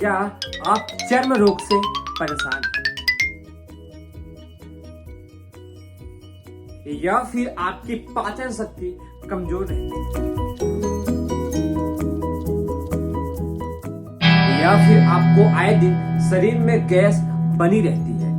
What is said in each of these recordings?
क्या आप चर्म रोग से परेशान हैं या फिर आपकी पाचन शक्ति कमजोर है या फिर आपको आए दिन शरीर में गैस बनी रहती है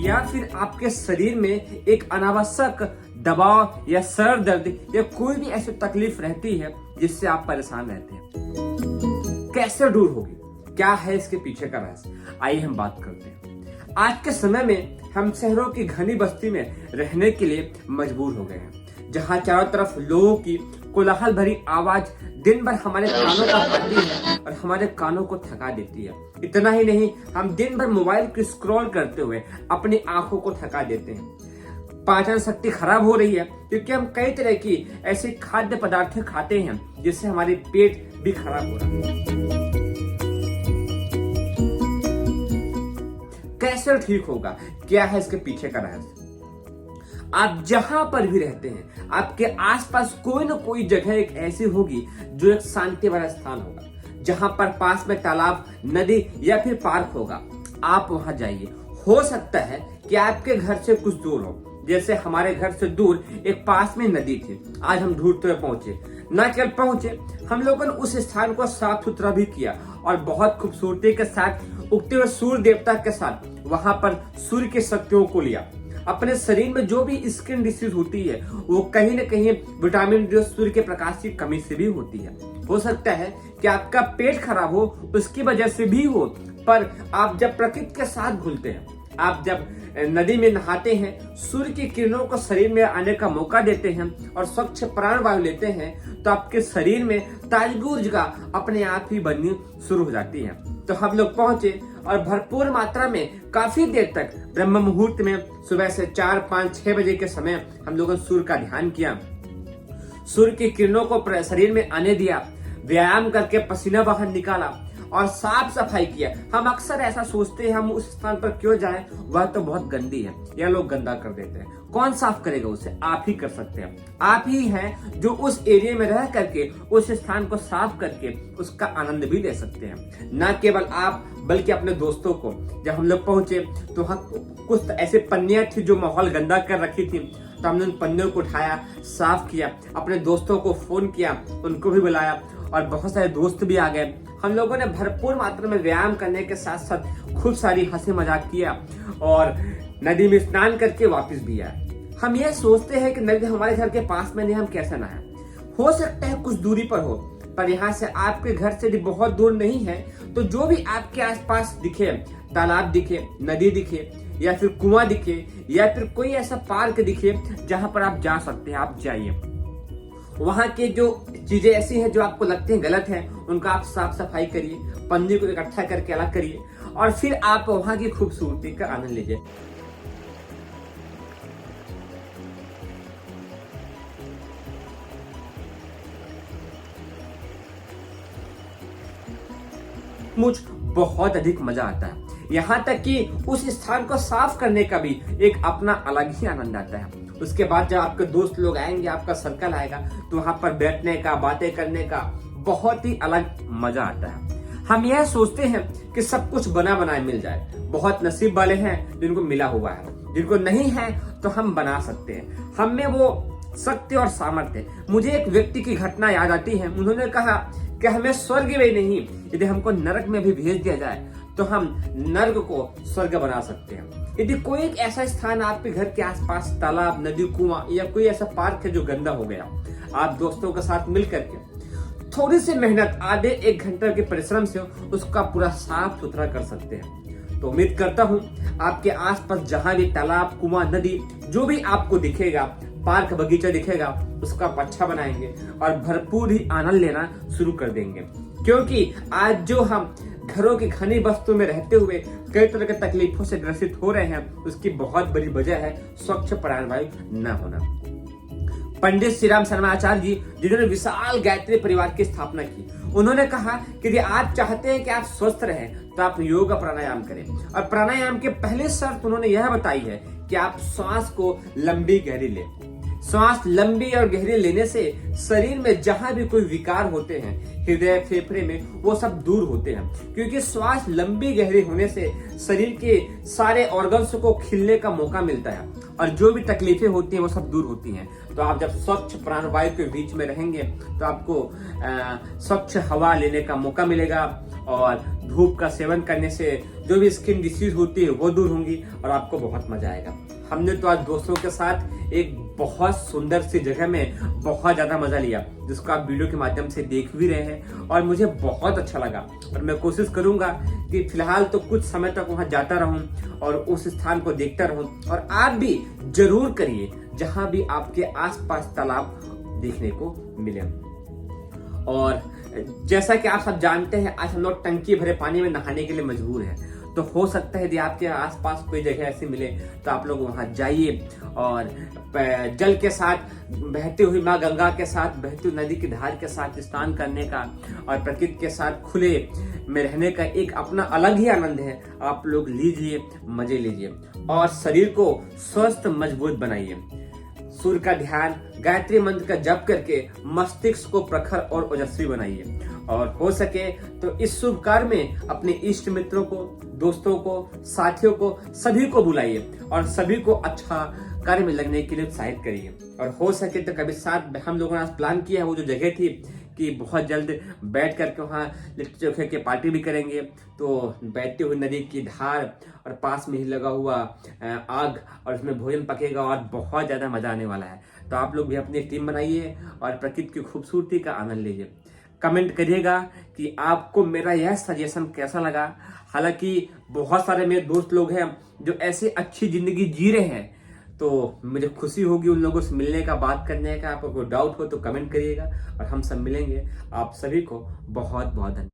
या फिर आपके शरीर में एक अनावश्यक दबाव या सर दर्द या कोई भी ऐसी तकलीफ रहती है जिससे आप परेशान रहते हैं, कैसे दूर होगी, क्या है इसके पीछे का रहस्य, आइए हम बात करते हैं। आज के समय में हम शहरों की घनी बस्ती में रहने के लिए मजबूर हो गए हैं, जहां चारों तरफ लोगों की कोलाहल भरी आवाज दिन भर हमारे कानों को खाती है और हमारे कानों को थका देती है। इतना ही नहीं, हम दिन भर मोबाइल की स्क्रॉल करते हुए अपनी आंखों को थका देते हैं। पाचन शक्ति खराब हो रही है क्योंकि हम कई तरह की ऐसी खाद्य पदार्थ खाते हैं जिससे हमारे पेट भी खराब हो रहा है। कैसे ठीक होगा, क्या है इसके पीछे का रहस्य? आप जहां पर भी रहते हैं, आपके आसपास कोई ना कोई जगह एक ऐसी होगी जो एक शांति वाला स्थान होगा, जहां पर पास में तालाब, नदी या फिर पार्क होगा। आप वहां जाइए। हो सकता है कि आपके घर से कुछ दूर हो, जैसे हमारे घर से दूर एक पास में नदी थी। आज हम ढूंढते हुए पहुंचे, न केवल पहुंचे, हम लोगों ने उस स्थान को साफ सुथरा भी किया और बहुत खूबसूरती के साथ उगते हुए सूर्य देवता के साथ वहां पर सूर्य की शक्तियों को लिया। अपने शरीर में जो भी स्किन डिसीज होती है वो कहीं ना कहीं विटामिन डी, सूर्य के प्रकाश की कमी से भी होती है। हो सकता है कि आपका पेट खराब हो, उसकी वजह से भी हो, पर आप जब प्रकृति के साथ घुलते हैं, आप जब नदी में नहाते हैं, सूर्य की किरणों को शरीर में आने का मौका देते हैं और स्वच्छ प्राण वायु लेते हैं, तो आपके शरीर में ताजगी ऊर्जा अपने आप ही बननी शुरू हो जाती है। तो हम लोग पहुंचे और भरपूर मात्रा में काफी देर तक ब्रह्म मुहूर्त में सुबह से 4, 5, 6 बजे के समय हम लोगों ने सूर्य का ध्यान किया, सूर्य की किरणों को शरीर में आने दिया, व्यायाम करके पसीना बाहर निकाला और साफ सफाई किया। हम अक्सर ऐसा सोचते हैं हम उस स्थान पर क्यों जाएं, वह तो बहुत गंदी है, या लोग गंदा कर देते हैं। कौन साफ करेगा उसे? आप ही कर सकते हैं। आप ही हैं जो उस एरिया में रह करके उस स्थान को साफ करके उसका आनंद भी ले सकते हैं। न केवल आप बल्कि अपने दोस्तों को। जब हम लोग पहुंचे तो वहाँ कुछ ऐसे पन्नियां थी जो माहौल गंदा कर रखी थी, तो हमने उन पन्नियों को उठाया, साफ किया, अपने दोस्तों को फोन किया, उनको भी बुलाया और बहुत सारे दोस्त भी आ गए। हम लोगों ने भरपूर मात्रा में व्यायाम करने के साथ साथ खूब सारी हंसी मजाक किया और नदी में स्नान करके वापस भी आए। हम ये सोचते हैं कि नदी हमारे घर के पास में नहीं, हम कैसे नहाएं? हो सकता है कुछ दूरी पर हो, पर यहाँ से आपके घर से भी बहुत दूर नहीं है, तो जो भी आपके आसपास दिखे, तालाब दिखे, नदी दिखे या फिर कुआं दिखे या फिर कोई ऐसा पार्क दिखे जहां पर आप जा सकते हैं, आप जाइए। वहां के जो चीजें ऐसी हैं जो आपको लगती हैं गलत है, उनका आप साफ सफाई करिए, पन्नी को इकट्ठा करके अलग करिए और फिर आप वहां की खूबसूरती का आनंद लीजिए। मुझ बहुत अधिक मजा आता है, यहाँ तक कि उस स्थान को साफ करने का भी एक अपना अलग ही आनंद आता है। उसके बाद जब आपके दोस्त लोग आएंगे, आपका सर्कल आएगा, तो वहां पर बैठने का, बातें करने का बहुत ही अलग मजा आता है। हम यह सोचते हैं कि सब कुछ बना बनाए मिल जाए। बहुत नसीब वाले हैं जिनको मिला हुआ है, जिनको नहीं है तो हम बना सकते हैं। हम में वो शक्ति और सामर्थ्य। मुझे एक व्यक्ति की घटना याद आती है। उन्होंने कहा कि हमें स्वर्ग में नहीं, यदि हमको नरक में भी भेज दिया जाए तो हम नर्क को स्वर्ग बना सकते हैं। यदि कोई एक ऐसा स्थान आपके घर के आसपास, तालाब, नदी, कुआं या कोई ऐसा पार्क है जो गंदा हो गया, आप दोस्तों के साथ मिल करके थोड़ी सी मेहनत, आधे 1 घंटे के परिश्रम से उसका पूरा साफ सुथरा कर सकते हैं। तो उम्मीद करता हूँ आपके आसपास जहां भी तालाब, कुआं, नदी, जो भी आपको दिखेगा, पार्क, बगीचा दिखेगा, उसका आप अच्छा बनाएंगे और भरपूर ही आनंद लेना शुरू कर देंगे। क्योंकि आज जो हम घरों की घनी बस्तियों में रहते हुए कई तरह के तकलीफों से ग्रसित हो रहे हैं, उसकी बहुत बड़ी वजह है स्वच्छ प्राणवायु न होना। पंडित श्री राम शर्मा आचार्य जी, जिन्होंने विशाल गायत्री परिवार की स्थापना की, उन्होंने कहा कि यदि आप चाहते हैं कि आप स्वस्थ रहें तो आप योग प्राणायाम करें। और प्राणायाम के पहले शर्त उन्होंने यह बताई है कि आप श्वास को लंबी गहरी लें। सांस लंबी और गहरी लेने से शरीर में जहां भी कोई विकार होते हैं, हृदय फेफड़े में, वो सब दूर होते हैं। क्योंकि श्वास लंबी गहरी होने से शरीर के सारे ऑर्गन्स को खिलने का मौका मिलता है और जो भी तकलीफें होती हैं वो सब दूर होती हैं। तो आप जब स्वच्छ प्राणवायु के बीच में रहेंगे तो आपको स्वच्छ हवा लेने का मौका मिलेगा और धूप का सेवन करने से जो भी स्किन डिसीज होती है वो दूर होंगी और आपको बहुत मजा आएगा। हमने तो आज दोस्तों के साथ एक बहुत सुंदर सी जगह में बहुत ज्यादा मजा लिया, जिसको आप वीडियो के माध्यम से देख भी रहे हैं और मुझे बहुत अच्छा लगा। और मैं कोशिश करूंगा कि फिलहाल तो कुछ समय तक वहां जाता रहूं और उस स्थान को देखता रहूं। और आप भी जरूर करिए जहां भी आपके आसपास तालाब देखने को मिले। और जैसा कि आप सब जानते हैं, आज हम लोग टंकी भरे पानी में नहाने के लिए मजबूर हैं। तो हो सकता है यदि आपके आसपास कोई जगह ऐसी मिले तो आप लोग वहां जाइए और जल के साथ, बहती हुई माँ गंगा के साथ, बहती हुई नदी की धार के साथ स्नान करने का और प्रकृति के साथ खुले में रहने का एक अपना अलग ही आनंद है। आप लोग लीजिए, मजे लीजिए और शरीर को स्वस्थ मजबूत बनाइए। सूर्य का ध्यान, गायत्री मंत्र का जप करके मस्तिष्क को प्रखर और ओजस्वी बनाइए। और हो सके तो इस शुभ कार्य में अपने इष्ट मित्रों को, दोस्तों को, साथियों को, सभी को बुलाइए और सभी को अच्छा कार्य में लगने के लिए उत्साहित करिए। और हो सके तो कभी साथ, हम लोगों ने आज प्लान किया है वो जो जगह थी कि बहुत जल्द बैठ करके वहाँ लिट्टी चोखे की पार्टी भी करेंगे। तो बहती हुई नदी की धार और पास में ही लगा हुआ आग और उसमें भोजन पकेगा और बहुत ज़्यादा मजा आने वाला है। तो आप लोग भी अपनी टीम बनाइए और प्रकृति की खूबसूरती का आनंद लीजिए। कमेंट करिएगा कि आपको मेरा यह सजेशन कैसा लगा। हालांकि बहुत सारे मेरे दोस्त लोग हैं जो ऐसे अच्छी जिंदगी जी रहे हैं, तो मुझे खुशी होगी उन लोगों से मिलने का, बात करने का। आपको कोई डाउट हो तो कमेंट करिएगा और हम सब मिलेंगे। आप सभी को बहुत बहुत धन्यवाद।